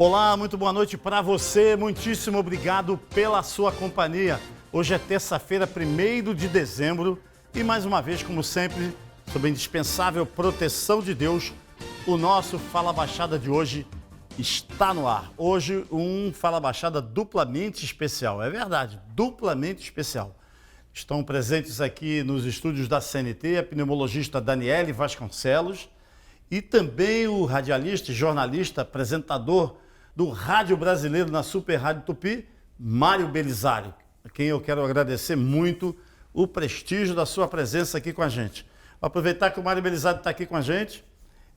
Olá, muito boa noite para você, muitíssimo obrigado pela sua companhia. Hoje é terça-feira, 1º de dezembro e mais uma vez, como sempre, sob a indispensável proteção de Deus, o nosso Fala Baixada de hoje está no ar. Hoje um Fala Baixada duplamente especial, é verdade, duplamente especial. Estão presentes aqui nos estúdios da CNT a pneumologista Daniele Vasconcelos e também o radialista e jornalista, apresentador do Rádio Brasileiro na Super Rádio Tupi, Mário Belisário, a quem eu quero agradecer muito o prestígio da sua presença aqui com a gente. Vou aproveitar que o Mário Belisário está aqui com a gente,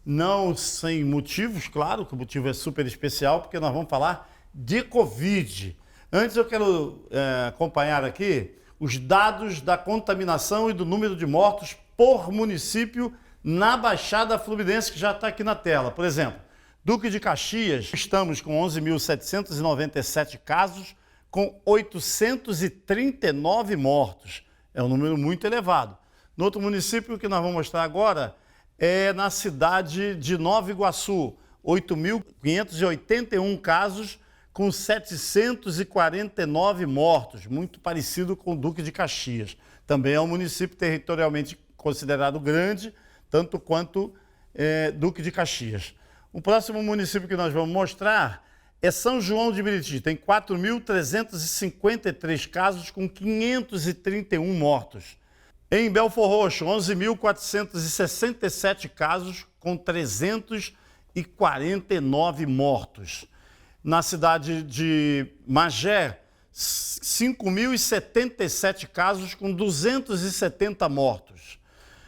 não sem motivos, claro que o motivo é super especial, porque nós vamos falar de Covid. Antes eu quero acompanhar aqui os dados da contaminação e do número de mortos por município na Baixada Fluminense, que já está aqui na tela. Por exemplo, Duque de Caxias, estamos com 11.797 casos, com 839 mortos. É um número muito elevado. No outro município que nós vamos mostrar agora é na cidade de Nova Iguaçu, 8.581 casos, com 749 mortos, muito parecido com o Duque de Caxias. Também é um município territorialmente considerado grande, tanto quanto Duque de Caxias. O próximo município que nós vamos mostrar é São João de Meriti. Tem 4.353 casos com 531 mortos. Em Belfor Roxo, 11.467 casos com 349 mortos. Na cidade de Magé, 5.077 casos com 270 mortos.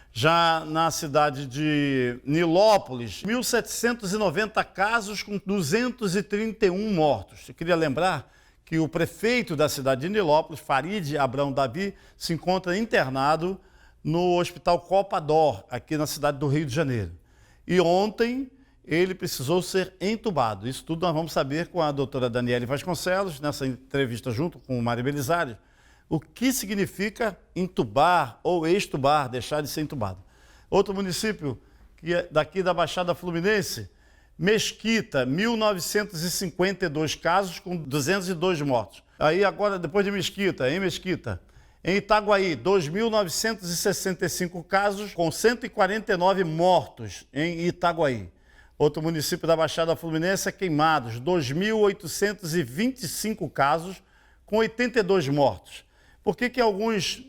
Já na cidade de Nilópolis, 1.790 casos com 231 mortos. Eu queria lembrar que o prefeito da cidade de Nilópolis, Farid Abrão Davi, se encontra internado no Hospital Copa d'Or, aqui na cidade do Rio de Janeiro. E ontem ele precisou ser entubado. Isso tudo nós vamos saber com a doutora Daniele Vasconcelos, nessa entrevista junto com o Mário Belisário, o que significa entubar ou extubar, deixar de ser entubado. Outro município que é daqui da Baixada Fluminense, Mesquita, 1.952 casos com 202 mortos. Aí agora, depois de Mesquita, em Itaguaí, 2.965 casos com 149 mortos em Itaguaí. Outro município da Baixada Fluminense é Queimados, 2.825 casos com 82 mortos. Por que alguns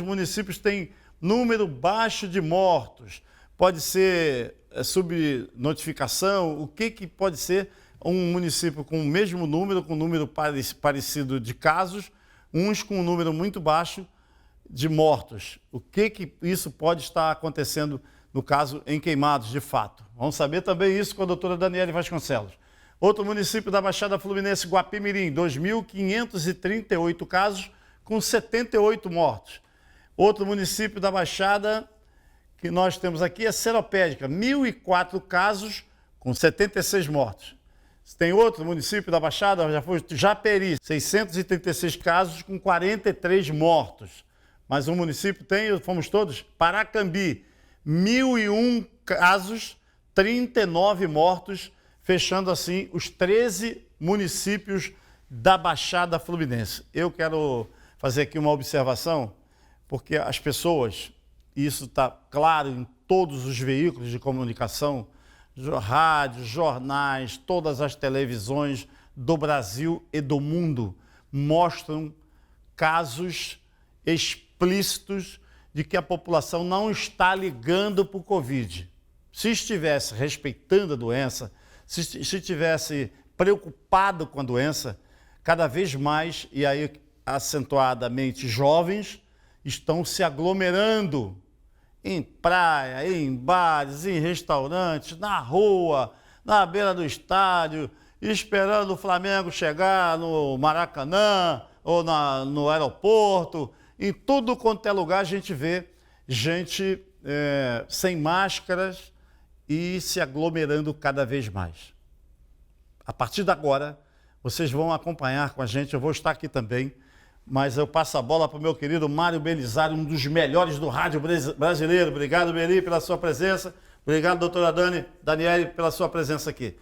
municípios têm número baixo de mortos? Pode ser subnotificação? O que pode ser um município com o mesmo número, com um número parecido de casos, uns com um número muito baixo de mortos? O que isso pode estar acontecendo, no caso, em Queimados, de fato? Vamos saber também isso com a doutora Daniele Vasconcelos. Outro município da Baixada Fluminense, Guapimirim, 2.538 casos, com 78 mortos. Outro município da Baixada que nós temos aqui é Seropédica, 1.004 casos com 76 mortos. Tem outro município da Baixada, já foi Japeri, 636 casos com 43 mortos. Mais um município fomos todos, Paracambi, 1.001 casos, 39 mortos, fechando assim os 13 municípios da Baixada Fluminense. Eu quero fazer aqui uma observação, porque as pessoas, e isso está claro em todos os veículos de comunicação, rádios, jornais, todas as televisões do Brasil e do mundo, mostram casos explícitos de que a população não está ligando para o Covid. Se estivesse respeitando a doença, se estivesse preocupado com a doença, cada vez mais, e aí acentuadamente jovens, estão se aglomerando em praia, em bares, em restaurantes, na rua, na beira do estádio, esperando o Flamengo chegar no Maracanã ou no aeroporto. Em tudo quanto é lugar a gente vê gente sem máscaras e se aglomerando cada vez mais. A partir de agora, vocês vão acompanhar com a gente, eu vou estar aqui também, mas eu passo a bola para o meu querido Mário Belisário, um dos melhores do rádio brasileiro. Obrigado, Beli, pela sua presença. Obrigado, doutora Daniele, pela sua presença aqui.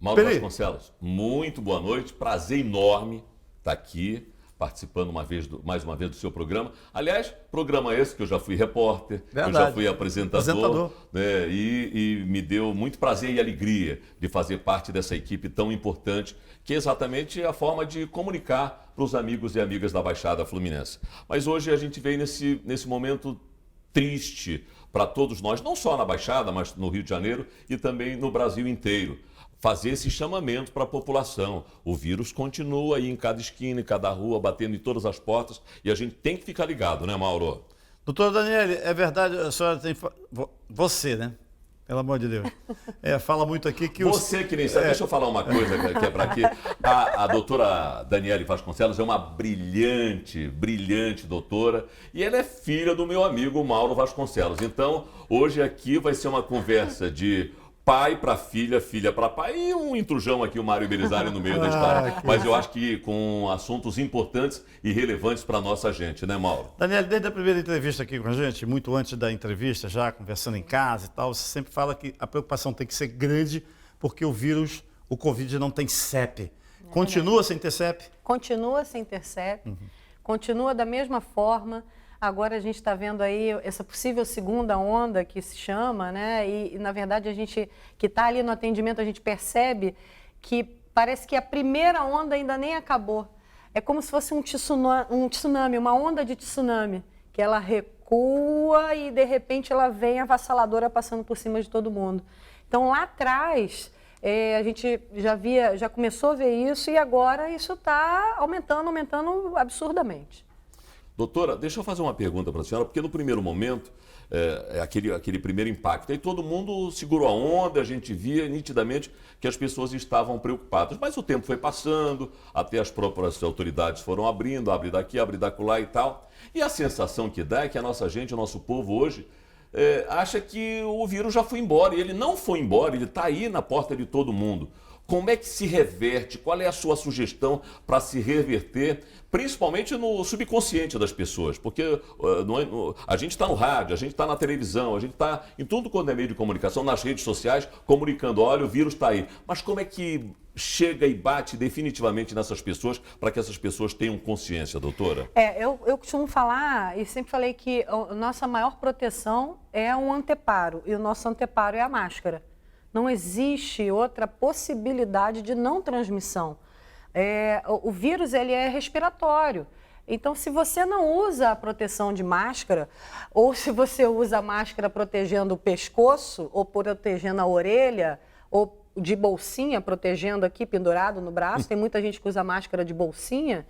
Mauro Vasconcelos, muito boa noite, prazer enorme estar aqui, participando mais uma vez do seu programa. Aliás, programa esse que eu já fui repórter, eu já fui apresentador. Né, e me deu muito prazer e alegria de fazer parte dessa equipe tão importante, que é exatamente a forma de comunicar para os amigos e amigas da Baixada Fluminense. Mas hoje a gente veio nesse momento triste para todos nós, não só na Baixada, mas no Rio de Janeiro e também no Brasil inteiro. Fazer esse chamamento para a população. O vírus continua aí em cada esquina, em cada rua, batendo em todas as portas e a gente tem que ficar ligado, né, Mauro? Doutor Daniele, é verdade, a senhora tem... Você, né? Pelo amor de Deus. Fala muito aqui que... Você que nem sabe, deixa eu falar uma coisa que é para aqui. A doutora Daniele Vasconcelos é uma brilhante doutora e ela é filha do meu amigo Mauro Vasconcelos. Então, hoje aqui vai ser uma conversa de pai para filha, filha para pai e um intrujão aqui, o Mário Belisário no meio da história. Mas eu acho que com assuntos importantes e relevantes para a nossa gente, né, Mauro? Daniel, desde a primeira entrevista aqui com a gente, muito antes da entrevista, já conversando em casa e tal, você sempre fala que a preocupação tem que ser grande porque o vírus, o Covid não tem CEP. Continua sem ter CEP? Continua sem ter CEP, continua da mesma forma. Agora a gente está vendo aí essa possível segunda onda que se chama, né? E na verdade a gente que está ali no atendimento, a gente percebe que parece que a primeira onda ainda nem acabou. É como se fosse um tsunami, uma onda de tsunami, que ela recua e de repente ela vem avassaladora passando por cima de todo mundo. Então lá atrás a gente já começou a ver isso e agora isso está aumentando absurdamente. Doutora, deixa eu fazer uma pergunta para a senhora, porque no primeiro momento, aquele primeiro impacto, aí todo mundo segurou a onda, a gente via nitidamente que as pessoas estavam preocupadas. Mas o tempo foi passando, até as próprias autoridades foram abrindo, abre daqui, abre dacolá e tal. E a sensação que dá é que a nossa gente, o nosso povo hoje, acha que o vírus já foi embora. E ele não foi embora, ele está aí na porta de todo mundo. Como é que se reverte? Qual é a sua sugestão para se reverter, principalmente no subconsciente das pessoas? Porque a gente está no rádio, a gente está na televisão, a gente está em tudo quanto é meio de comunicação, nas redes sociais, comunicando, olha, o vírus está aí. Mas como é que chega e bate definitivamente nessas pessoas para que essas pessoas tenham consciência, doutora? Eu costumo falar e sempre falei que a nossa maior proteção é um anteparo e o nosso anteparo é a máscara. Não existe outra possibilidade de não transmissão. O vírus ele é respiratório. Então, se você não usa a proteção de máscara, ou se você usa a máscara protegendo o pescoço, ou protegendo a orelha, ou de bolsinha, protegendo aqui, pendurado no braço, tem muita gente que usa máscara de bolsinha,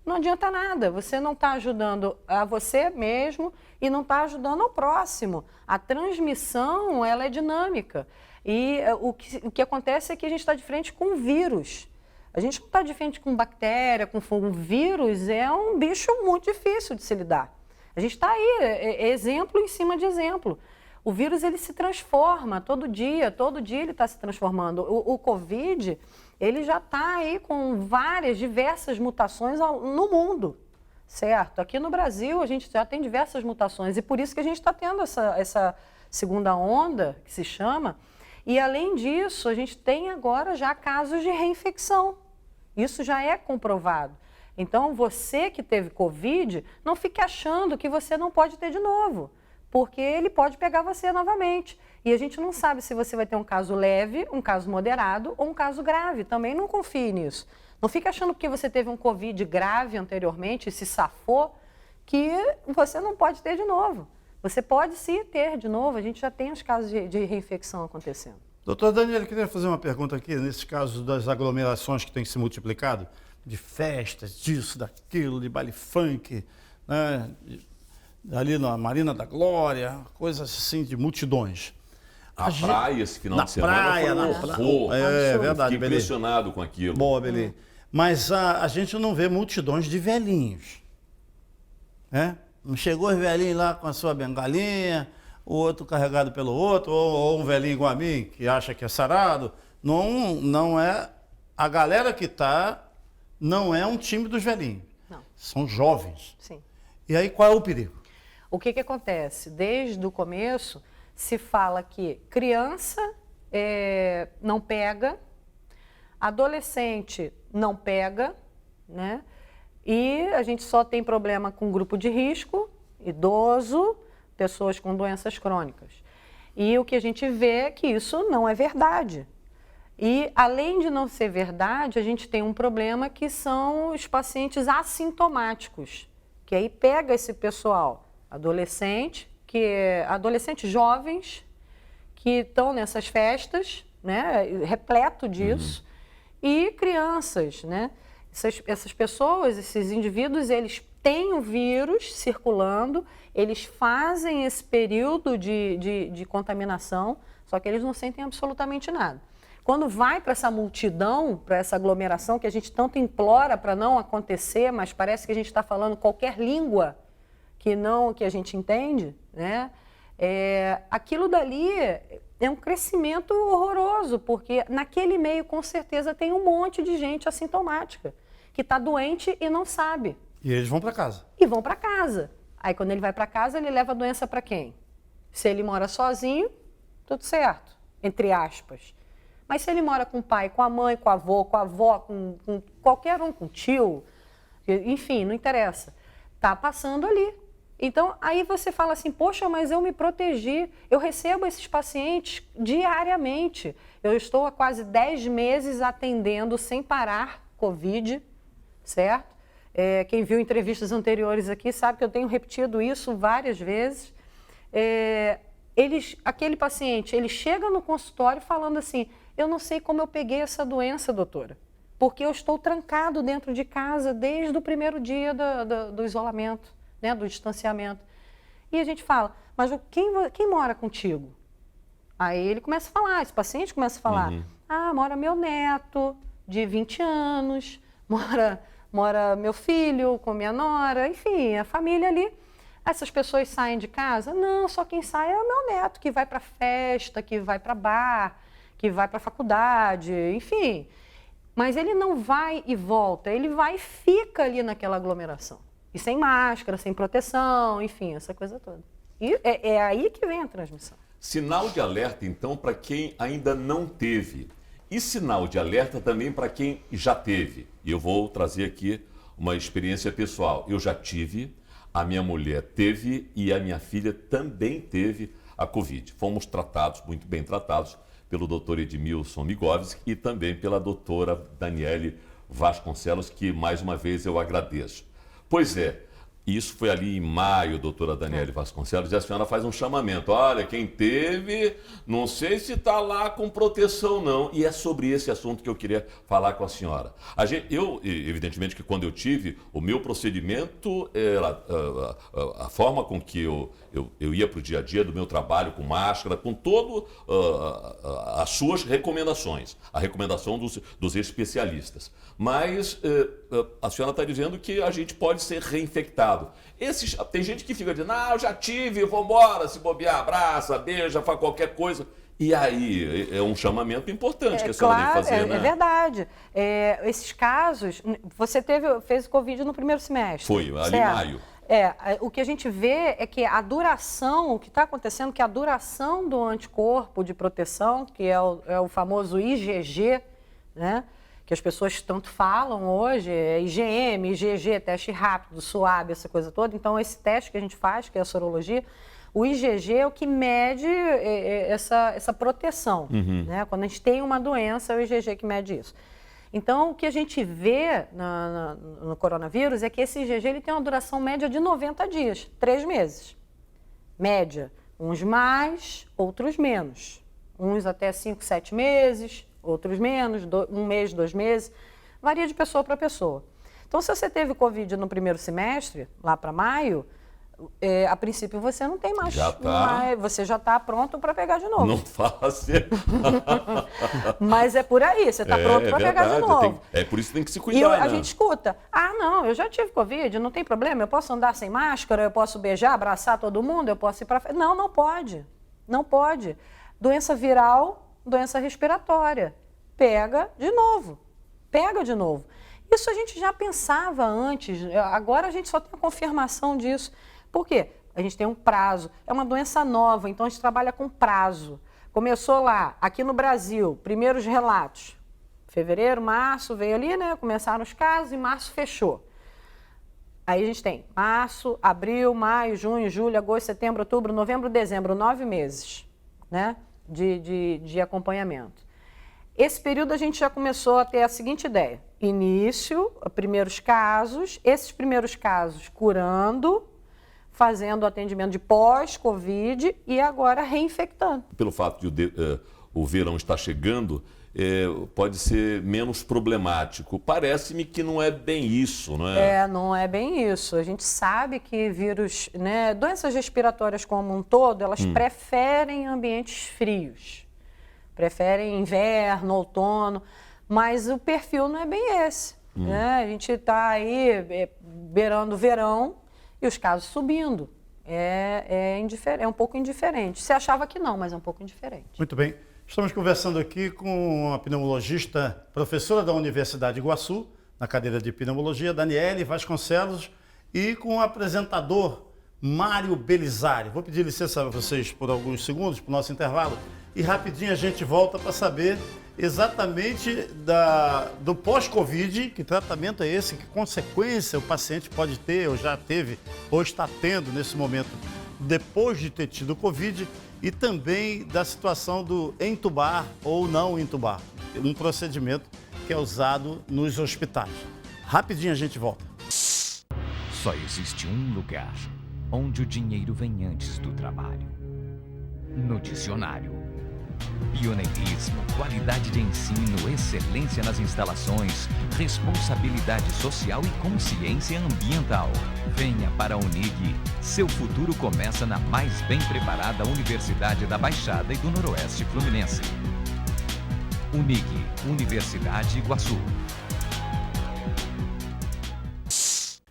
não adianta nada. Você não está ajudando a você mesmo e não está ajudando ao próximo. A transmissão ela é dinâmica. E o que acontece é que a gente está de frente com um vírus. A gente não está de frente com bactéria, com fungo. Um vírus é um bicho muito difícil de se lidar. A gente está aí, exemplo em cima de exemplo. O vírus ele se transforma todo dia ele está se transformando. O Covid, ele já está aí com diversas mutações no mundo, certo? Aqui no Brasil a gente já tem diversas mutações e por isso que a gente está tendo essa segunda onda, que se chama. E, além disso, a gente tem agora já casos de reinfecção. Isso já é comprovado. Então, você que teve Covid, não fique achando que você não pode ter de novo, porque ele pode pegar você novamente. E a gente não sabe se você vai ter um caso leve, um caso moderado ou um caso grave. Também não confie nisso. Não fique achando que você teve um Covid grave anteriormente e se safou, que você não pode ter de novo. Você pode sim ter de novo, a gente já tem os casos de reinfecção acontecendo. Doutor Daniel, eu queria fazer uma pergunta aqui, nesses casos das aglomerações que têm se multiplicado, de festas, disso, daquilo, de baile funk, né, ali na Marina da Glória, coisas assim de multidões. A praia esse final de semana foi um horror. É verdade, Fiquei impressionado com aquilo. Boa, Belê. Mas a gente não vê multidões de velhinhos, né? Não chegou os velhinhos lá com a sua bengalinha, o outro carregado pelo outro, ou um velhinho igual a mim, que acha que é sarado. Não é... A galera que está não é um time dos velhinhos. Não. São jovens. Sim. E aí, qual é o perigo? O que acontece? Desde o começo, se fala que criança não pega, Adolescente não pega, né? E a gente só tem problema com grupo de risco, idoso, pessoas com doenças crônicas. E o que a gente vê é que isso não é verdade. E, além de não ser verdade, a gente tem um problema que são os pacientes assintomáticos, que aí pega esse pessoal, adolescentes jovens, que estão nessas festas, né, repleto disso, e crianças, né? Essas pessoas, esses indivíduos, eles têm o vírus circulando, eles fazem esse período de contaminação, só que eles não sentem absolutamente nada. Quando vai para essa multidão, para essa aglomeração que a gente tanto implora para não acontecer, mas parece que a gente está falando qualquer língua que a gente entende, né? Aquilo dali é um crescimento horroroso, porque naquele meio com certeza tem um monte de gente assintomática, que está doente e não sabe. E eles vão para casa. E vão para casa. Aí quando ele vai para casa, ele leva a doença para quem? Se ele mora sozinho, tudo certo, entre aspas. Mas se ele mora com o pai, com a mãe, com a avó, com qualquer um, com o tio, enfim, não interessa. Está passando ali. Então, aí você fala assim, poxa, mas eu me protegi, eu recebo esses pacientes diariamente. Eu estou há quase 10 meses atendendo sem parar Covid, certo? Quem viu entrevistas anteriores aqui sabe que eu tenho repetido isso várias vezes. Aquele paciente, ele chega no consultório falando assim, eu não sei como eu peguei essa doença, doutora, porque eu estou trancado dentro de casa desde o primeiro dia do isolamento, né, do distanciamento. E a gente fala, mas quem mora contigo? Aí ele começa a falar, esse paciente começa a falar, mora meu neto de 20 anos, mora meu filho com minha nora, enfim, a família ali. Essas pessoas saem de casa? Não, só quem sai é o meu neto, que vai para festa, que vai para bar, que vai para faculdade, enfim. Mas ele não vai e volta, ele vai e fica ali naquela aglomeração. E sem máscara, sem proteção, enfim, essa coisa toda. E é aí que vem a transmissão. Sinal de alerta, então, para quem ainda não teve. E sinal de alerta também para quem já teve. E eu vou trazer aqui uma experiência pessoal. Eu já tive, a minha mulher teve e a minha filha também teve a Covid. Fomos tratados, muito bem tratados, pelo doutor Edmilson Migovski e também pela doutora Daniele Vasconcelos, que mais uma vez eu agradeço. Pois é, isso foi ali em maio, doutora Daniele Vasconcelos, e a senhora faz um chamamento. Olha, quem teve, não sei se está lá com proteção não. E é sobre esse assunto que eu queria falar com a senhora. Evidentemente que quando eu tive, o meu procedimento era a forma com que eu ia para o dia a dia do meu trabalho com máscara, com todas as suas recomendações, a recomendação dos especialistas. Mas a senhora está dizendo que a gente pode ser reinfectado. Tem gente que fica dizendo, eu já tive, vou embora, se bobear, abraça, beija, faz qualquer coisa. E aí, é um chamamento importante que a senhora deve fazer, né? É verdade. Esses casos, você fez o Covid no primeiro semestre. Foi, ali em maio. O que a gente vê é que o que está acontecendo, que a duração do anticorpo de proteção, que é o famoso IgG, né? Que as pessoas tanto falam hoje, IgM, IgG, teste rápido, suave, essa coisa toda. Então, esse teste que a gente faz, que é a sorologia, o IgG é o que mede essa proteção. Né? Quando a gente tem uma doença, é o IgG que mede isso. Então, o que a gente vê no coronavírus é que esse IgG ele tem uma duração média de 90 dias, 3 meses. Média. Uns mais, outros menos. Uns até 5, 7 meses, outros menos, 1 mês, 2 meses. Varia de pessoa para pessoa. Então, se você teve Covid no primeiro semestre, lá para maio, a princípio você não tem mais. Você já está pronto para pegar de novo. Não fala assim. Mas é por aí, você está pronto para pegar de novo. Por isso que tem que se cuidar. E a gente escuta, não, eu já tive Covid, não tem problema, eu posso andar sem máscara, eu posso beijar, abraçar todo mundo, eu posso ir para festa. Não, não pode. Não pode. Doença viral, doença respiratória. Pega de novo. Pega de novo. Isso a gente já pensava antes, agora a gente só tem a confirmação disso. Por quê? A gente tem um prazo, é uma doença nova, então a gente trabalha com prazo. Começou lá, aqui no Brasil, primeiros relatos, Fevereiro, março, veio ali, né? Começaram os casos e março fechou. Aí a gente tem março, abril, maio, junho, julho, agosto, setembro, outubro, novembro, dezembro, 9 meses, né? De acompanhamento. Esse período a gente já começou a ter a seguinte ideia. Início, primeiros casos, esses primeiros casos curando, fazendo atendimento de pós-Covid e agora reinfectando. Pelo fato de o verão estar chegando, pode ser menos problemático. Parece-me que não é bem isso, não é? Não é bem isso. A gente sabe que vírus, né, doenças respiratórias como um todo, elas preferem ambientes frios. Preferem inverno, outono, mas o perfil não é bem esse. Né? A gente está aí beirando o verão e os casos subindo. É um pouco indiferente. Você achava que não, mas é um pouco indiferente. Muito bem. Estamos conversando aqui com a pneumologista, professora da Universidade de Iguaçu, na cadeira de pneumologia, Daniele Vasconcelos, e com o apresentador Mário Belizari. Vou pedir licença a vocês por alguns segundos para o nosso intervalo e rapidinho a gente volta para saber exatamente do pós-Covid, que tratamento é esse, que consequência o paciente pode ter, ou já teve, ou está tendo nesse momento, depois de ter tido Covid, e também da situação do entubar ou não entubar, um procedimento que é usado nos hospitais. Rapidinho a gente volta. Só existe um lugar onde o dinheiro vem antes do trabalho. No dicionário. Pioneirismo, qualidade de ensino, excelência nas instalações, responsabilidade social e consciência ambiental. Venha para a Unig. Seu futuro começa na mais bem preparada Universidade da Baixada e do Noroeste Fluminense. Unig, Universidade Iguaçu.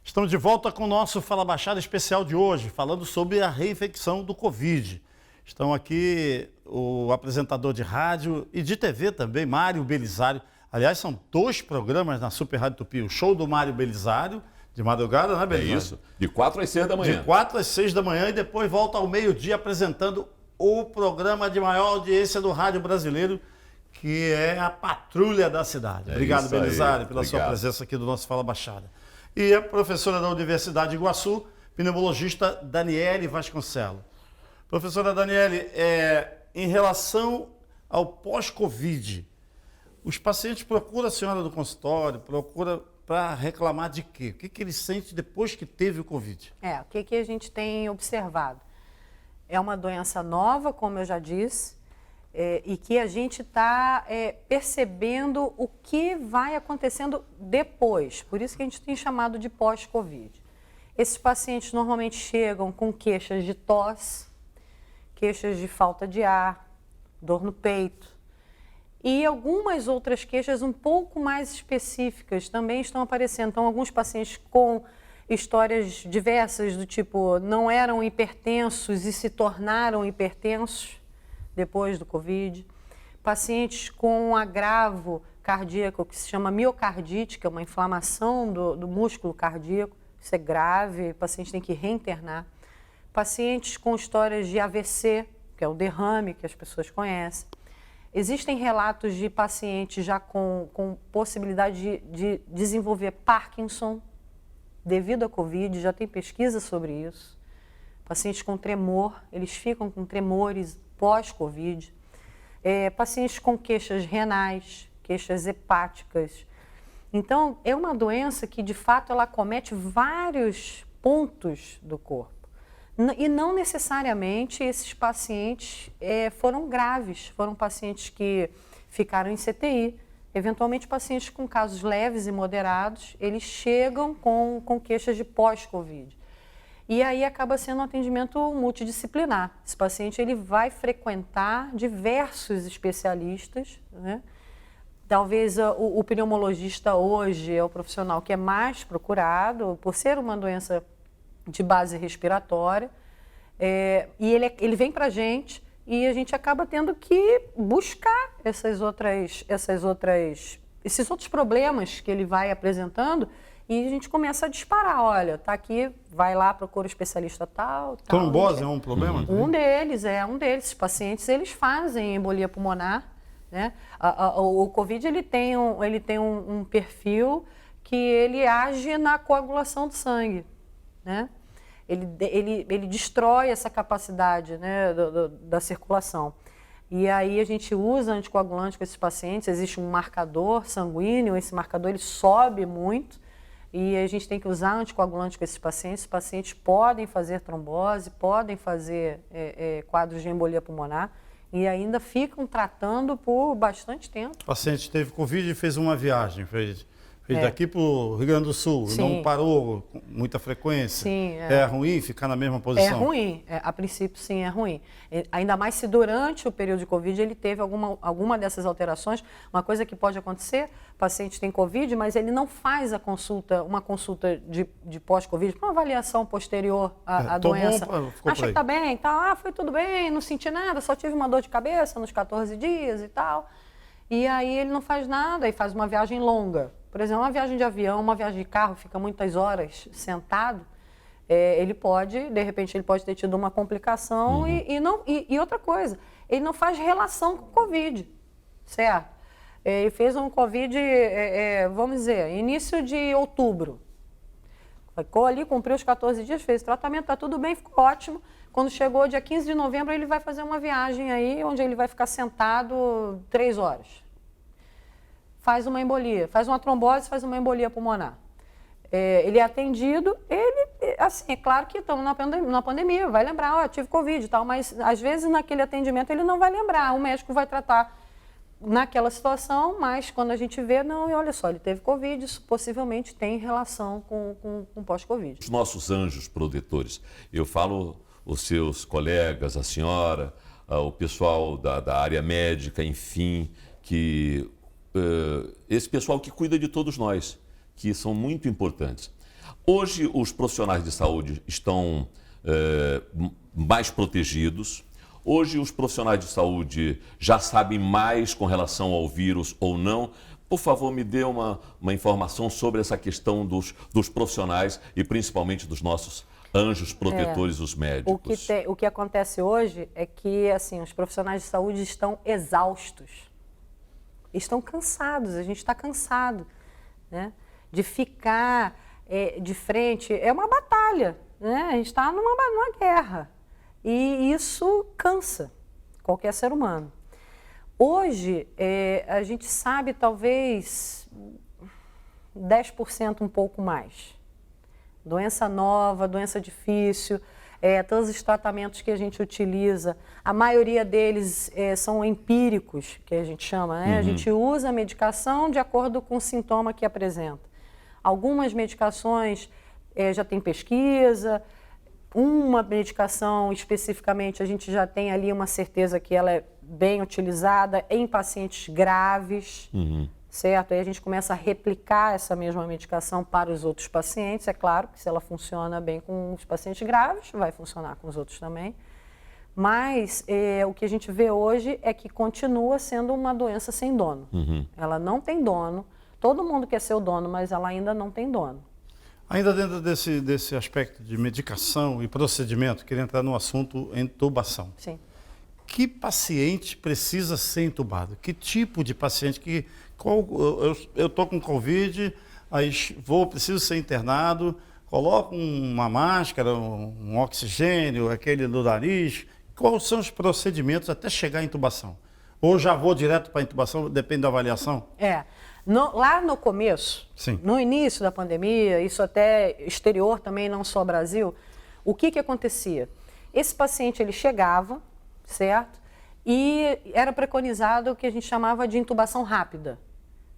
Estamos de volta com o nosso Fala Baixada especial de hoje, falando sobre a reinfecção do Covid. Estão aqui o apresentador de rádio e de TV também, Mário Belizari. Aliás, são 2 programas na Super Rádio Tupi. O show do Mário Belizari, de madrugada, né, Belizari? É isso, de 4 às 6 da manhã. De 4 às 6 da manhã e depois volta ao meio-dia apresentando o programa de maior audiência do rádio brasileiro, que é a Patrulha da Cidade. Obrigado, Belizari, pela sua presença aqui do nosso Fala Baixada. E a professora da Universidade de Iguaçu, pneumologista Daniele Vasconcelos. Professora Daniele, em relação ao pós-Covid, os pacientes procuram a senhora do consultório, procuram para reclamar de quê? O que ele sente depois que teve o Covid? O que a gente tem observado? É uma doença nova, como eu já disse, e que a gente está percebendo o que vai acontecendo depois. Por isso que a gente tem chamado de pós-Covid. Esses pacientes normalmente chegam com queixas de tosse, queixas de falta de ar, dor no peito. E algumas outras queixas um pouco mais específicas também estão aparecendo. Então, alguns pacientes com histórias diversas do tipo não eram hipertensos e se tornaram hipertensos depois do Covid. Pacientes com um agravo cardíaco que se chama miocardite, que é uma inflamação do músculo cardíaco. Isso é grave, o paciente tem que reinternar. Pacientes com histórias de AVC, que é o derrame que as pessoas conhecem. Existem relatos de pacientes já com possibilidade de desenvolver Parkinson devido à Covid, já tem pesquisa sobre isso. Pacientes com tremor, eles ficam com tremores pós-Covid. Pacientes com queixas renais, queixas hepáticas. Então, é uma doença que, de fato, ela acomete vários pontos do corpo. E não necessariamente esses pacientes foram graves, foram pacientes que ficaram em CTI. Eventualmente, pacientes com casos leves e moderados, eles chegam com queixas de pós-Covid. E aí acaba sendo um atendimento multidisciplinar. Esse paciente ele vai frequentar diversos especialistas, né? Talvez o pneumologista hoje é o profissional que é mais procurado, por ser uma doença de base respiratória, e ele vem para a gente e a gente acaba tendo que buscar esses outros problemas que ele vai apresentando e a gente começa a disparar, olha, tá aqui, vai lá, procura o especialista tal. Trombose é um problema? Um deles. Os pacientes, eles fazem embolia pulmonar, né? O Covid ele tem um perfil que ele age na coagulação do sangue, né? Ele destrói essa capacidade, né, da circulação. E aí a gente usa anticoagulante com esses pacientes, existe um marcador sanguíneo, esse marcador ele sobe muito e a gente tem que usar anticoagulante com esses pacientes. Os pacientes podem fazer trombose, podem fazer quadros de embolia pulmonar e ainda ficam tratando por bastante tempo. O paciente teve Covid e fez uma viagem, fez daqui para o Rio Grande do Sul, Sim. não parou com muita frequência. Sim, é ruim ficar na mesma posição? É ruim, a princípio sim, é ruim. Ainda mais se durante o período de Covid ele teve alguma dessas alterações. Uma coisa que pode acontecer, o paciente tem Covid, mas ele não faz uma consulta de pós-Covid, uma avaliação posterior à doença. Acha que está bem, tá, foi tudo bem, não senti nada, só tive uma dor de cabeça nos 14 dias e tal. E aí ele não faz nada e faz uma viagem longa. Por exemplo, uma viagem de avião, uma viagem de carro, fica muitas horas sentado, de repente ele pode ter tido uma complicação e outra coisa, ele não faz relação com o Covid, certo? Ele fez um Covid, vamos dizer, início de outubro. Ficou ali, cumpriu os 14 dias, fez o tratamento, está tudo bem, ficou ótimo. Quando chegou dia 15 de novembro, ele vai fazer uma viagem aí, onde ele vai ficar sentado 3 horas. Faz uma embolia, faz uma trombose, faz uma embolia pulmonar. Ele é atendido, assim, é claro que estamos na pandemia, vai lembrar, tive Covid e tal, mas às vezes naquele atendimento ele não vai lembrar, o médico vai tratar naquela situação, mas quando a gente vê, não, e olha só, ele teve Covid, isso possivelmente tem relação com pós-Covid. Os nossos anjos protetores, eu falo os seus colegas, a senhora, o pessoal da área médica, enfim, que esse pessoal que cuida de todos nós, que são muito importantes. Hoje os profissionais de saúde estão mais protegidos. Hoje os profissionais de saúde já sabem mais com relação ao vírus ou não. Por favor, me dê uma informação sobre essa questão dos profissionais e principalmente dos nossos anjos protetores, os médicos. O que acontece hoje é que assim, os profissionais de saúde estão exaustos. Estão cansados, a gente está cansado, né? De ficar de frente, é uma batalha, né? A gente está numa guerra e isso cansa qualquer ser humano. Hoje, a gente sabe talvez 10% um pouco mais. Doença nova, doença difícil, todos os tratamentos que a gente utiliza, a maioria deles são empíricos, que a gente chama, né? A gente usa a medicação de acordo com o sintoma que apresenta. Algumas medicações já tem pesquisa, uma medicação especificamente a gente já tem ali uma certeza que ela é bem utilizada em pacientes graves, certo? Aí a gente começa a replicar essa mesma medicação para os outros pacientes. É claro que se ela funciona bem com os pacientes graves, vai funcionar com os outros também. Mas o que a gente vê hoje é que continua sendo uma doença sem dono. Ela não tem dono. Todo mundo quer ser o dono, mas ela ainda não tem dono. Ainda dentro desse aspecto de medicação e procedimento, queria entrar no assunto intubação. Sim. Que paciente precisa ser intubado? Que tipo de paciente? Eu estou com Covid, aí preciso ser internado, coloco uma máscara, um oxigênio, aquele do nariz. Quais são os procedimentos até chegar à intubação? Ou já vou direto para a intubação, depende da avaliação? Lá no começo, sim, no início da pandemia, isso até exterior também, não só Brasil, o que acontecia? Esse paciente ele chegava, certo? E era preconizado o que a gente chamava de intubação rápida.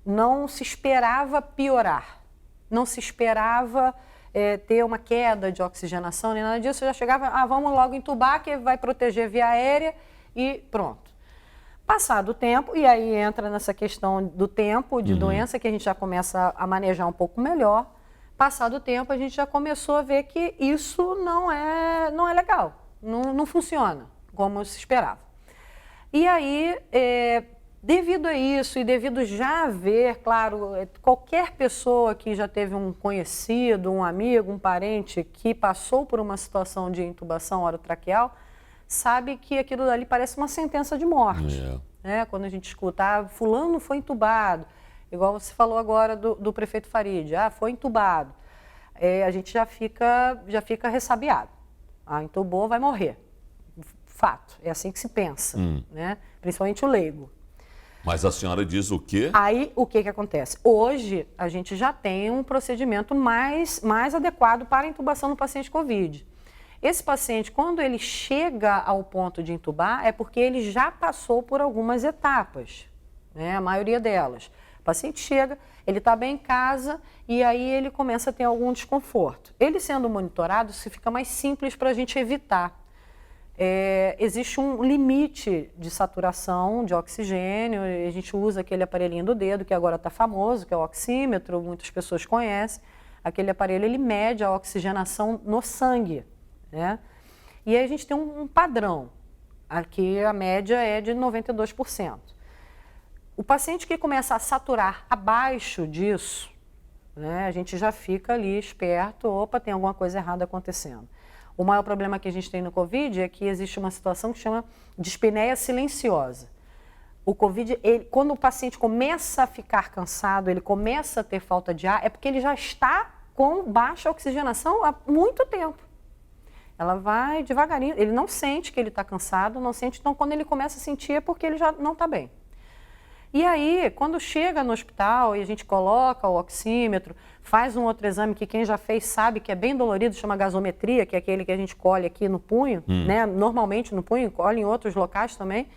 Não se esperava piorar, não se esperava ter uma queda de oxigenação, nem nada disso. Já chegava, vamos logo intubar, que vai proteger via aérea e pronto. Passado o tempo, e aí entra nessa questão do tempo de doença, que a gente já começa a manejar um pouco melhor. Passado o tempo, a gente já começou a ver que isso não é legal, não funciona como se esperava. E aí, devido a isso e devido já haver, claro, qualquer pessoa que já teve um conhecido, um amigo, um parente que passou por uma situação de intubação orotraqueal, sabe que aquilo dali parece uma sentença de morte. Né? Quando a gente escuta, fulano foi entubado, igual você falou agora do prefeito Farid, foi entubado. A gente já fica ressabiado. Entubou, vai morrer. Fato, é assim que se pensa, né? Principalmente o leigo. Mas a senhora diz o quê? Aí, o que acontece? Hoje, a gente já tem um procedimento mais adequado para a intubação no paciente COVID. Esse paciente, quando ele chega ao ponto de intubar, é porque ele já passou por algumas etapas, né? A maioria delas. O paciente chega, ele está bem em casa e aí ele começa a ter algum desconforto. Ele sendo monitorado, isso fica mais simples para a gente evitar. Existe um limite de saturação de oxigênio, a gente usa aquele aparelhinho do dedo, que agora está famoso, que é o oxímetro, muitas pessoas conhecem. Aquele aparelho, ele mede a oxigenação no sangue, né? E aí a gente tem um padrão, aqui a média é de 92%. O paciente que começa a saturar abaixo disso, né, a gente já fica ali esperto, opa, tem alguma coisa errada acontecendo. O maior problema que a gente tem no COVID é que existe uma situação que chama dispneia silenciosa. O COVID, quando o paciente começa a ficar cansado, ele começa a ter falta de ar, é porque ele já está com baixa oxigenação há muito tempo. Ela vai devagarinho, ele não sente que ele está cansado, não sente, então quando ele começa a sentir é porque ele já não está bem. E aí, quando chega no hospital e a gente coloca o oxímetro, faz um outro exame que quem já fez sabe que é bem dolorido, chama gasometria, que é aquele que a gente colhe aqui no punho, né? Normalmente no punho, colhe em outros locais também.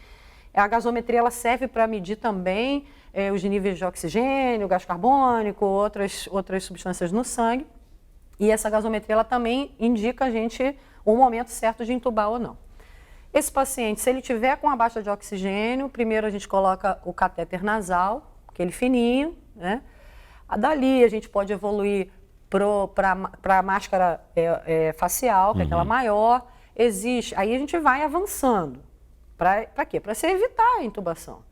A gasometria ela serve para medir também os níveis de oxigênio, gás carbônico, outras substâncias no sangue. E essa gasometria ela também indica a gente o momento certo de intubar ou não. Esse paciente, se ele tiver com a baixa de oxigênio, primeiro a gente coloca o catéter nasal, aquele fininho, né? Dali a gente pode evoluir para a máscara facial, que é aquela maior. Existe, aí a gente vai avançando. Para quê? Para se evitar a intubação.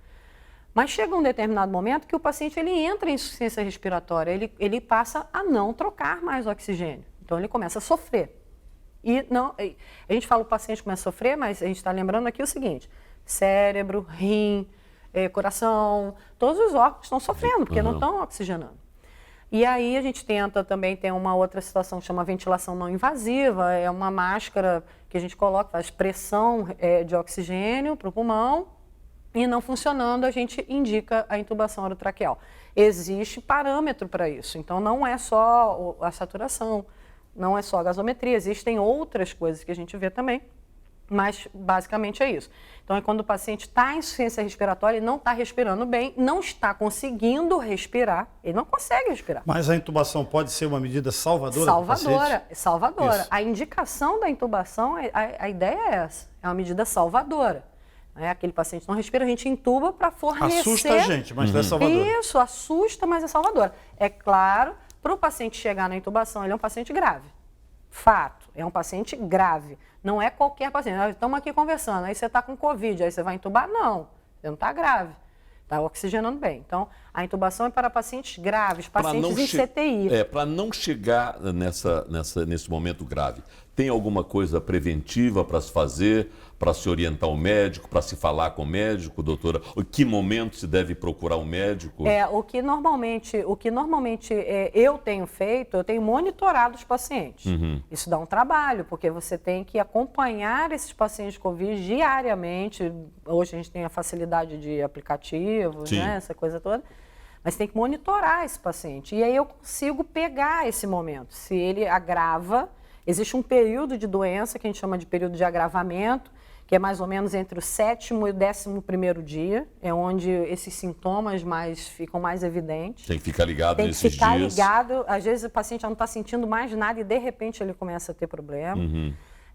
Mas chega um determinado momento que o paciente ele entra em insuficiência respiratória, ele passa a não trocar mais oxigênio. Então ele começa a sofrer. E não, a gente fala o paciente começa a sofrer, mas a gente está lembrando aqui o seguinte: cérebro, rim, coração, todos os órgãos estão sofrendo, porque não estão oxigenando. E aí a gente tenta também, tem uma outra situação que chama ventilação não invasiva, é uma máscara que a gente coloca, faz pressão de oxigênio para o pulmão, e não funcionando a gente indica a intubação orotraqueal. Existe parâmetro para isso, então não é só a saturação, não é só a gasometria, existem outras coisas que a gente vê também, mas basicamente é isso. Então é quando o paciente está em insuficiência respiratória e não está respirando bem, não está conseguindo respirar, ele não consegue respirar. Mas a intubação pode ser uma medida salvadora? Salvadora. Isso. A indicação da intubação, a ideia é essa, é uma medida salvadora. Aquele paciente não respira, a gente intuba para fornecer... Assusta a gente, mas é salvadora. Isso, assusta, mas é salvadora. É claro, para o paciente chegar na intubação, ele é um paciente grave. Fato, é um paciente grave. Não é qualquer paciente. Nós estamos aqui conversando, aí você está com Covid, aí você vai intubar? Não, você não está grave. Está oxigenando bem. Então, a intubação é para pacientes graves, pacientes em CTI. Para não chegar nesse momento grave, tem alguma coisa preventiva para se fazer, para se orientar o médico, para se falar com o médico, doutora? Em que momento se deve procurar um médico? O que normalmente eu tenho feito, eu tenho monitorado os pacientes. Isso dá um trabalho, porque você tem que acompanhar esses pacientes COVID diariamente. Hoje a gente tem a facilidade de aplicativos, né, essa coisa toda. Mas tem que monitorar esse paciente. E aí eu consigo pegar esse momento. Se ele agrava, existe um período de doença que a gente chama de período de agravamento, que é mais ou menos entre o 7º e o 11º dia, é onde esses sintomas ficam mais evidentes. Tem que ficar ligado nesses dias. Tem que ficar ligado. Às vezes o paciente já não está sentindo mais nada e de repente ele começa a ter problema.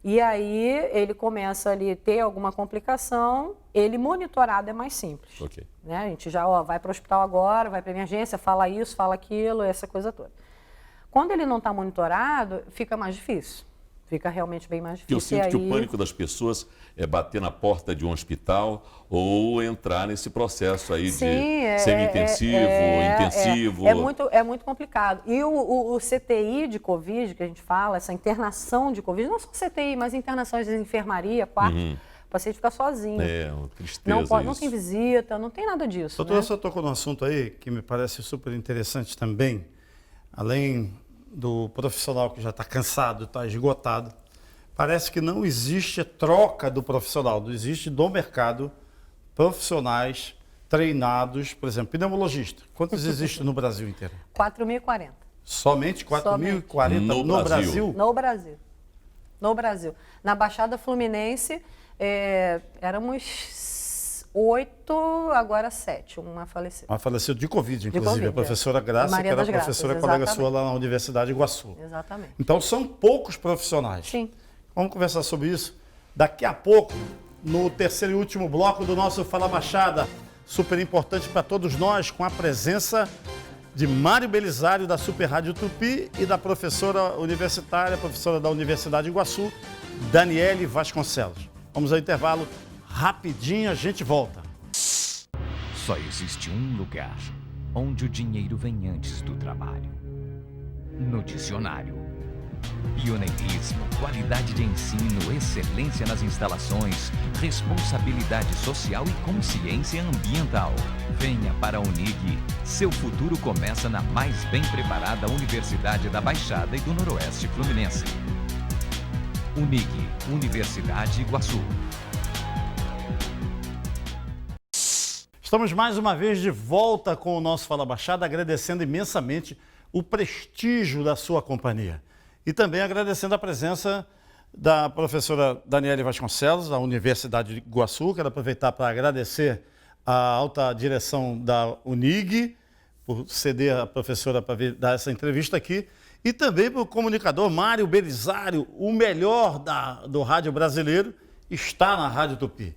E aí ele começa ali a ter alguma complicação, ele monitorado é mais simples. Okay. Né? A gente já vai para o hospital agora, vai para a emergência, fala isso, fala aquilo, essa coisa toda. Quando ele não está monitorado, fica mais difícil. Fica realmente bem mais Que eu difícil. sinto que aí... o pânico das pessoas é bater na porta de um hospital ou entrar nesse processo aí Sim, de semi-intensivo, intensivo. É muito complicado. E o CTI de Covid, que a gente fala, essa internação de Covid, não só CTI, mas internações de enfermaria, quarto, o paciente fica sozinho. Uma tristeza Não tem visita, não tem nada disso. Doutora, né? você tocou num assunto aí que me parece super interessante também, além do profissional que já está cansado, está esgotado, parece que não existe troca do profissional, não existe do mercado profissionais treinados, por exemplo, pneumologista. Quantos existem no Brasil inteiro? 4.040. Somente 4.040 no Brasil? No Brasil. Na Baixada Fluminense, éramos 8, agora 7. Uma faleceu. Uma faleceu de Covid, inclusive. Covid, a professora Graça, Maria que era das Graças, professora colega exatamente. sua lá na Universidade de Iguaçu. Exatamente. Então, são poucos profissionais. Sim. Vamos conversar sobre isso daqui a pouco, no terceiro e último bloco do nosso Fala Baixada. Super importante para todos nós, com a presença de Mário Belisário, da Super Rádio Tupi, e da professora universitária, professora da Universidade de Iguaçu, Daniele Vasconcelos. Vamos ao intervalo, rapidinho a gente volta. Só existe um lugar onde o dinheiro vem antes do trabalho. No dicionário. Pioneirismo, qualidade de ensino, excelência nas instalações, responsabilidade social e consciência ambiental. Venha para a Unig. Seu futuro começa na mais bem preparada Universidade da Baixada e do Noroeste Fluminense. Unig, Universidade Iguaçu. Estamos mais uma vez de volta com o nosso Fala Baixada, agradecendo imensamente o prestígio da sua companhia. E também agradecendo a presença da professora Daniele Vasconcelos, da Universidade de Iguaçu. Quero aproveitar para agradecer a alta direção da Unig por ceder a professora para vir dar essa entrevista aqui. E também para o comunicador Mário Belisário, o melhor do rádio brasileiro, está na Rádio Tupi.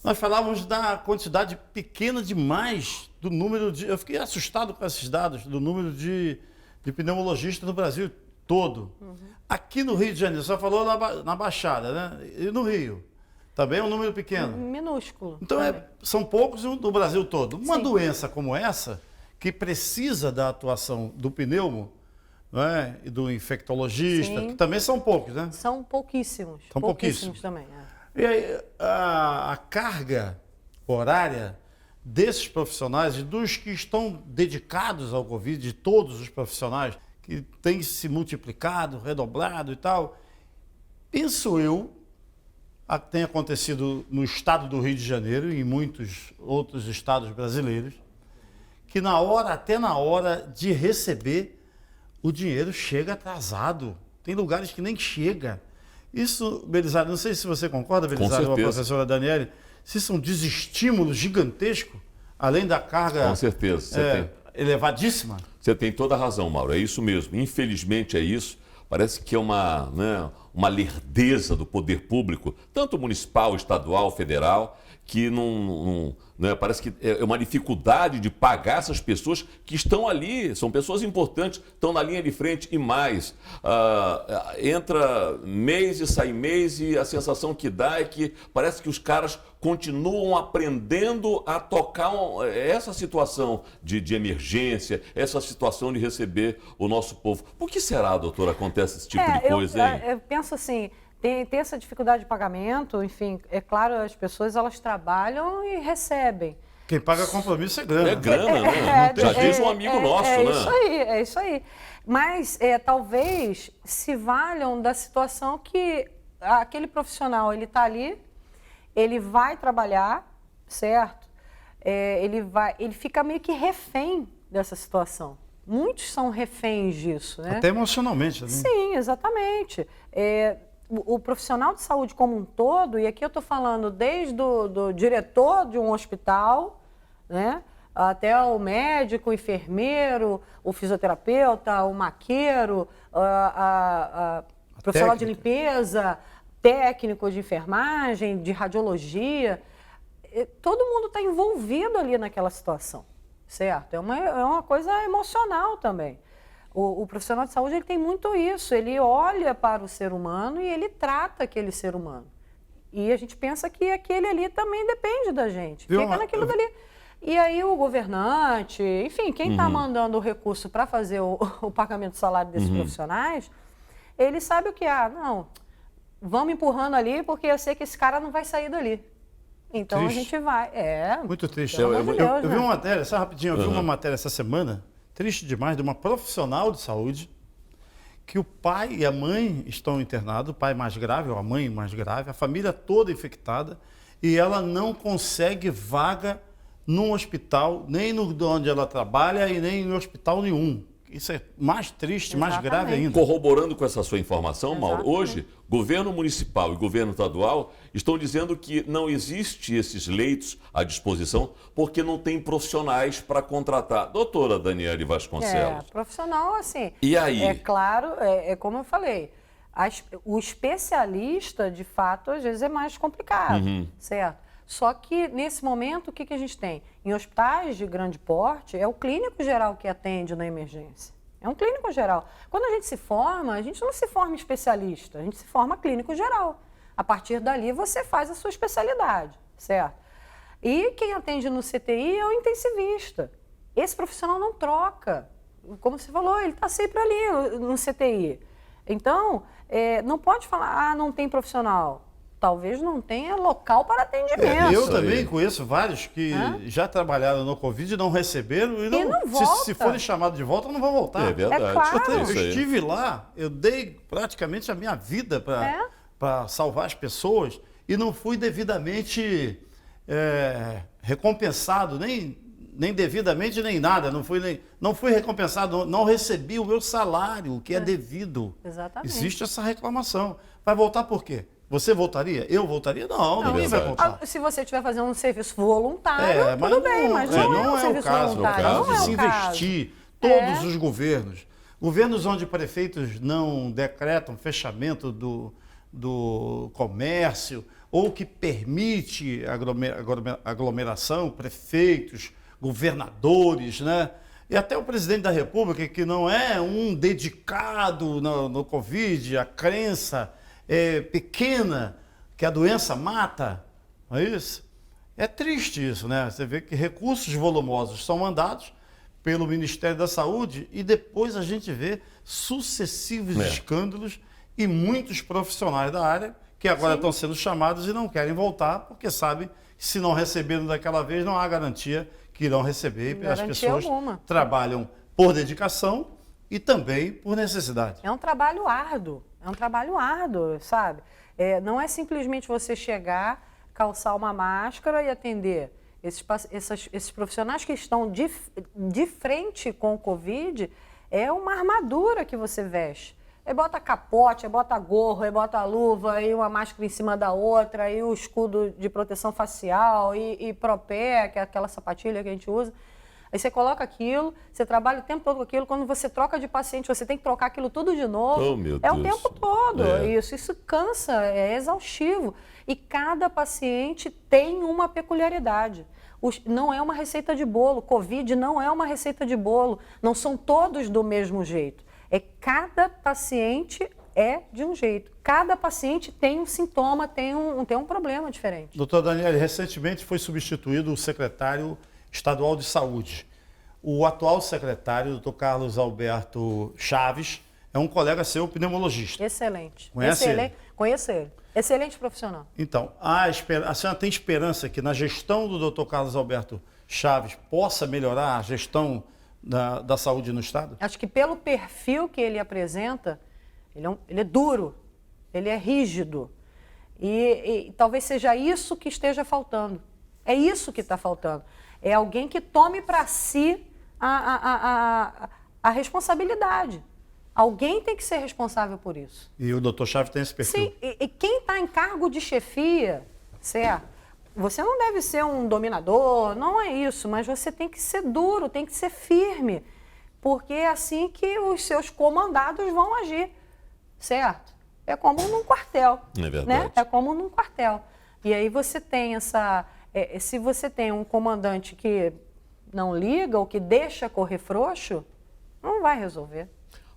Nós falávamos da quantidade pequena demais do número de... Eu fiquei assustado com esses dados, do número de pneumologistas no Brasil todo. Aqui no Rio de Janeiro, só falou na Baixada, né? E no Rio? Também é um número pequeno. Minúsculo. Então, são poucos no Brasil todo. Uma Sim. doença como essa, que precisa da atuação do pneumo, não é? E do infectologista, Sim. que também são poucos, né? São pouquíssimos. São pouquíssimos. Também. E aí, a carga horária desses profissionais e dos que estão dedicados ao Covid, de todos os profissionais que têm se multiplicado, redobrado e tal, penso eu, tem acontecido no estado do Rio de Janeiro e em muitos outros estados brasileiros, que até na hora de receber, o dinheiro chega atrasado. Tem lugares que nem chega. Isso, Belisário, não sei se você concorda, Belisário, com a professora Daniele, se isso é um desestímulo gigantesco, além da carga Com certeza. elevadíssima. Você tem toda a razão, Mauro. É isso mesmo. Infelizmente é isso. Parece que é uma lerdeza do poder público, tanto municipal, estadual, federal, que parece que é uma dificuldade de pagar essas pessoas que estão ali, são pessoas importantes, estão na linha de frente e mais. Entra mês e sai mês e a sensação que dá é que parece que os caras continuam aprendendo a tocar essa situação de emergência, essa situação de receber o nosso povo. Por que será, doutora, acontece esse tipo de coisa, hein? Eu penso assim, tem essa dificuldade de pagamento, enfim, é claro, as pessoas elas trabalham e recebem. Quem paga compromisso é grana. É grana, né? Já diz um amigo nosso, né? É isso aí. Mas talvez se valham da situação que aquele profissional, ele está ali, ele vai trabalhar, certo? Ele fica meio que refém dessa situação. Muitos são reféns disso, né? Até emocionalmente. Né? Sim, exatamente. O profissional de saúde como um todo, e aqui eu estou falando desde do diretor de um hospital, né, até o médico, o enfermeiro, o fisioterapeuta, o maqueiro, profissional de limpeza, técnico de enfermagem, de radiologia, todo mundo está envolvido ali naquela situação, certo? É uma coisa emocional também. O profissional de saúde ele tem muito isso, ele olha para o ser humano e ele trata aquele ser humano. E a gente pensa que aquele ali também depende da gente, fica naquilo dali. E aí o governante, enfim, quem está mandando o recurso para fazer o pagamento do salário desses profissionais, ele sabe o que é. Não, vamos empurrando ali porque eu sei que esse cara não vai sair dali. Então Triste. a gente vai. Muito triste. Pelo amor de Deus, Eu vi né? uma matéria, só rapidinho, eu vi uma matéria essa semana, triste demais, de uma profissional de saúde, que o pai e a mãe estão internados, o pai mais grave, ou a mãe mais grave, a família toda infectada, e ela não consegue vaga num hospital, nem no onde ela trabalha e nem em hospital nenhum. Isso é mais triste, mais grave ainda. Corroborando com essa sua informação, Mauro, Exatamente. hoje, governo municipal e governo estadual estão dizendo que não existe esses leitos à disposição porque não tem profissionais para contratar. Doutora Daniele Vasconcelos. Profissional, assim. E aí? É claro, é como eu falei, o especialista, de fato, às vezes é mais complicado, certo? Só que, nesse momento, o que a gente tem? Em hospitais de grande porte, é o clínico geral que atende na emergência. É um clínico geral. Quando a gente se forma, a gente não se forma especialista, a gente se forma clínico geral. A partir dali, você faz a sua especialidade, certo? E quem atende no CTI é o intensivista. Esse profissional não troca. Como você falou, ele está sempre ali no CTI. Então, não pode falar, não tem profissional. Talvez não tenha local para atendimento. Eu também conheço vários que já trabalharam no Covid e não receberam e não volta. Se forem chamados de volta, não vão voltar. É verdade. É claro. Eu Isso aí. estive lá, eu dei praticamente a minha vida para salvar as pessoas e não fui devidamente recompensado, nem devidamente, nem nada. Não fui recompensado, não recebi o meu salário, o que é devido. Exatamente. Existe essa reclamação. Vai voltar por quê? Você voltaria? Eu voltaria? Não, ninguém vai voltar. Se você estiver fazendo um serviço voluntário, tudo bem, mas não é um serviço voluntário. Não é o Não caso de é se o caso. investir. Todos os governos onde prefeitos não decretam fechamento do comércio ou que permite aglomeração, prefeitos, governadores, né? E até o presidente da República, que não é um dedicado no Covid, a crença pequena que a doença mata, não é isso? É triste isso, né? Você vê que recursos volumosos são mandados pelo Ministério da Saúde e depois a gente vê sucessivos escândalos e muitos profissionais da área que agora estão sendo chamados e não querem voltar porque sabem que se não receberam daquela vez não há garantia que irão receber. Garantia as pessoas alguma. trabalham por dedicação e também por necessidade. É um trabalho árduo, sabe? Não é simplesmente você chegar, calçar uma máscara e atender. Esses profissionais que estão de frente com o Covid, é uma armadura que você veste. Aí bota capote, aí bota gorro, aí bota luva, aí uma máscara em cima da outra, aí o escudo de proteção facial, e propé, que é aquela sapatilha que a gente usa. Aí você coloca aquilo, você trabalha o tempo todo com aquilo, quando você troca de paciente, você tem que trocar aquilo tudo de novo. Oh, meu o Deus. tempo todo. É. Isso cansa, é exaustivo. E cada paciente tem uma peculiaridade. Não é uma receita de bolo. Covid não é uma receita de bolo. Não são todos do mesmo jeito. Cada paciente é de um jeito. Cada paciente tem um sintoma, tem um problema diferente. Doutor Daniele, recentemente foi substituído o secretário estadual de saúde. O atual secretário, doutor Carlos Alberto Chaves, é um colega seu, pneumologista. Excelente. Conhece ele? Conheço ele. Excelente profissional. Então, a senhora tem esperança que na gestão do doutor Carlos Alberto Chaves possa melhorar a gestão da saúde no Estado? Acho que pelo perfil que ele apresenta, ele é duro, ele é rígido. E talvez seja isso que esteja faltando. É isso que está faltando. É alguém que tome para si a responsabilidade. Alguém tem que ser responsável por isso. E o doutor Chaves tem esse perfil? Sim, e quem está em cargo de chefia, certo? Você não deve ser um dominador, não é isso, mas você tem que ser duro, tem que ser firme, porque é assim que os seus comandados vão agir, certo? É como num quartel. É verdade. Né? É como num quartel. E aí você tem se você tem um comandante que não liga ou que deixa correr frouxo, não vai resolver.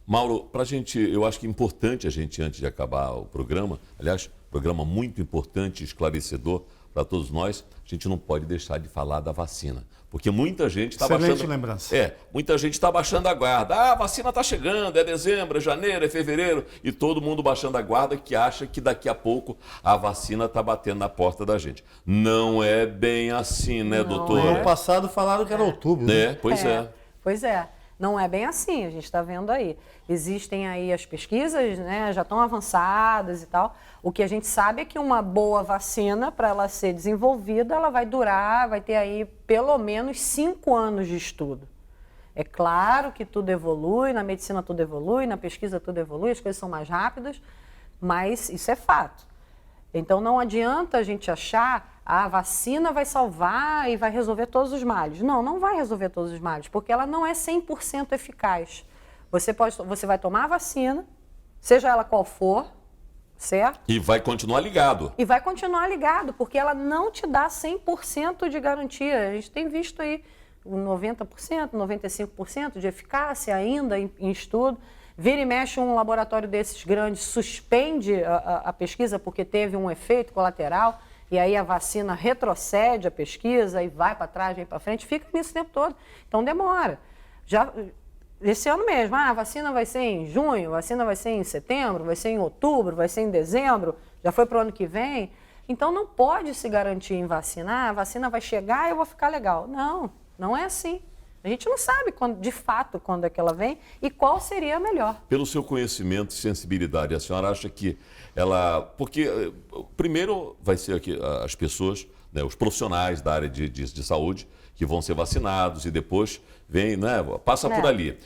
Mauro, para a gente, eu acho que é importante a gente, antes de acabar o programa, aliás, programa muito importante, esclarecedor para todos nós, a gente não pode deixar de falar da vacina. Porque muita gente está baixando... lembrança. Muita gente está baixando a guarda. Ah, a vacina está chegando, é dezembro, é janeiro, é fevereiro, e todo mundo baixando a guarda que acha que daqui a pouco a vacina está batendo na porta da gente. Não é bem assim, né, doutora? No ano passado falaram que era outubro. Né? Pois é. Pois é. Não é bem assim, a gente está vendo aí. Existem aí as pesquisas, né, já estão avançadas e tal. O que a gente sabe é que uma boa vacina, para ela ser desenvolvida, ela vai durar, vai ter aí pelo menos 5 anos de estudo. É claro que tudo evolui, na medicina tudo evolui, na pesquisa tudo evolui, as coisas são mais rápidas, mas isso é fato. Então não adianta a gente achar a vacina vai salvar e vai resolver todos os males. Não, não vai resolver todos os males, porque ela não é 100% eficaz. Você vai tomar a vacina, seja ela qual for, certo? E vai continuar ligado. E vai continuar ligado, porque ela não te dá 100% de garantia. A gente tem visto aí 90%, 95% de eficácia ainda em estudo. Vira e mexe um laboratório desses grandes, suspende a pesquisa porque teve um efeito colateral, e aí a vacina retrocede a pesquisa e vai para trás, vem para frente, fica nisso o tempo todo. Então demora. Já, esse ano mesmo, a vacina vai ser em junho, a vacina vai ser em setembro, vai ser em outubro, vai ser em dezembro, já foi para o ano que vem. Então não pode se garantir em vacinar, a vacina vai chegar e eu vou ficar legal. Não, não é assim. A gente não sabe de fato quando é que ela vem e qual seria a melhor. Pelo seu conhecimento e sensibilidade, a senhora acha que ela... Porque primeiro vai ser aqui as pessoas, né, os profissionais da área de saúde que vão ser vacinados e depois vem, né, passa por ali.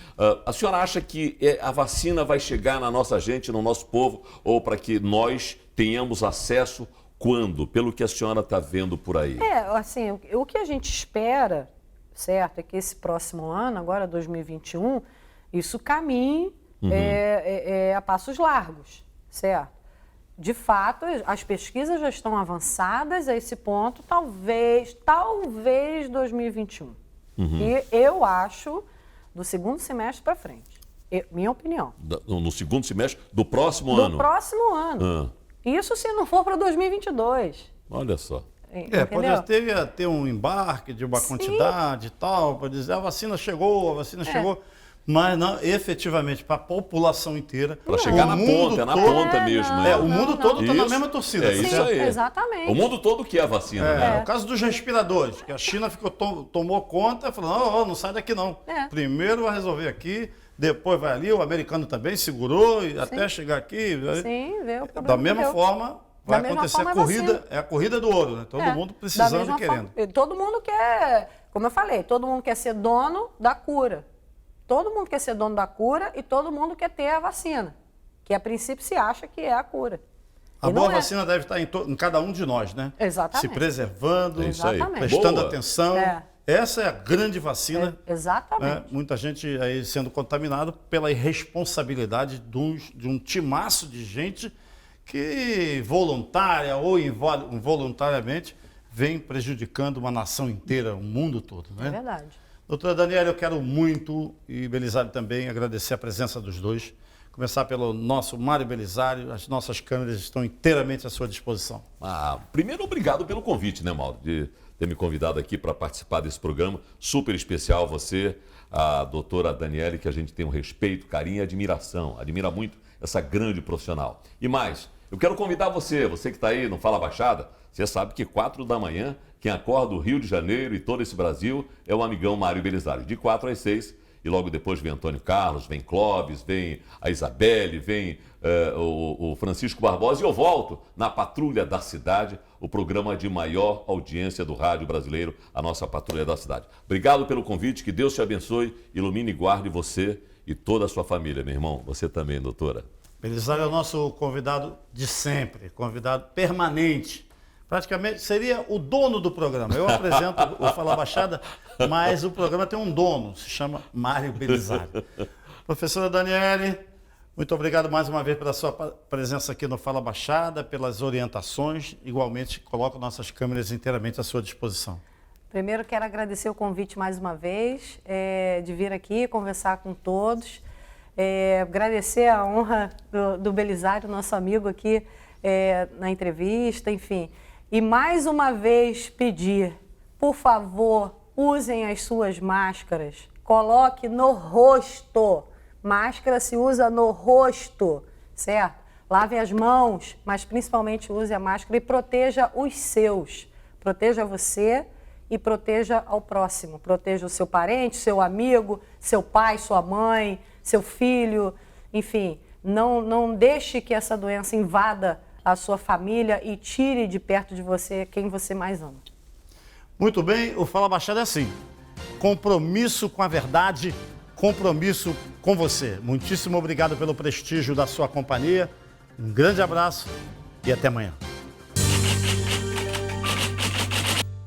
A senhora acha que a vacina vai chegar na nossa gente, no nosso povo, ou para que nós tenhamos acesso quando? Pelo que a senhora está vendo por aí. Assim, o que a gente espera... certo? É que esse próximo ano, agora 2021, isso caminhe a passos largos, certo? De fato, as pesquisas já estão avançadas a esse ponto, talvez 2021. E eu acho do segundo semestre para frente, minha opinião. No segundo semestre do próximo ano? Do próximo ano. Isso se não for para 2022. Olha só. Pode ter um embarque de uma quantidade e tal, para dizer a vacina chegou, mas não, efetivamente, para a população inteira. Para chegar na ponta, na ponta mesmo. O mundo todo está na mesma torcida. É isso aí. Exatamente. O mundo todo quer a vacina. Né? O caso dos respiradores, que a China tomou conta e falou, não sai daqui não. Primeiro vai resolver aqui, depois vai ali, o americano também segurou, e até chegar aqui. Sim, veio o problema. Da mesma forma... Vai acontecer a corrida do ouro, né? Todo mundo precisando e querendo. Todo mundo quer, como eu falei, todo mundo quer ser dono da cura. Todo mundo quer ser dono da cura e todo mundo quer ter a vacina, que a princípio se acha que é a cura. A boa vacina deve estar em cada um de nós, né? Exatamente. Se preservando, Exatamente. prestando atenção. Essa é a grande vacina. Exatamente. Né? Muita gente aí sendo contaminada pela irresponsabilidade de um timaço de gente que voluntária ou involuntariamente vem prejudicando uma nação inteira, o mundo todo. Né? É verdade. Doutora Daniela, eu quero muito, e Belisário também, agradecer a presença dos dois. Começar pelo nosso Mário Belisário, as nossas câmeras estão inteiramente à sua disposição. Primeiro, obrigado pelo convite, né, Mauro, de ter me convidado aqui para participar desse programa. Super especial você, a doutora Daniela, que a gente tem um respeito, carinho e admiração. Admira muito essa grande profissional. E mais... eu quero convidar você que está aí no Fala Baixada, você sabe que 4 da manhã, quem acorda o Rio de Janeiro e todo esse Brasil é o amigão Mário Belisário, de 4 às 6, e logo depois vem Antônio Carlos, vem Clóvis, vem a Isabelle, vem o Francisco Barbosa, e eu volto na Patrulha da Cidade, o programa de maior audiência do rádio brasileiro, a nossa Patrulha da Cidade. Obrigado pelo convite, que Deus te abençoe, ilumine e guarde você e toda a sua família, meu irmão, você também, doutora. Belisário é o nosso convidado de sempre, convidado permanente. Praticamente seria o dono do programa. Eu apresento o Fala Baixada, mas o programa tem um dono, se chama Mário Belisário. Professora Daniele, muito obrigado mais uma vez pela sua presença aqui no Fala Baixada, pelas orientações. Igualmente, coloco nossas câmeras inteiramente à sua disposição. Primeiro, quero agradecer o convite mais uma vez, de vir aqui conversar com todos. Agradecer a honra do Belisário, nosso amigo aqui na entrevista, enfim. E mais uma vez pedir, por favor, usem as suas máscaras, coloque no rosto. Máscara se usa no rosto, certo? Lave as mãos, mas principalmente use a máscara e proteja os seus. Proteja você e proteja ao próximo. Proteja o seu parente, seu amigo, seu pai, sua mãe, seu filho, enfim. Não deixe que essa doença invada a sua família e tire de perto de você quem você mais ama. Muito bem, o Fala Baixada é assim. Compromisso com a verdade, compromisso com você. Muitíssimo obrigado pelo prestígio da sua companhia. Um grande abraço e até amanhã.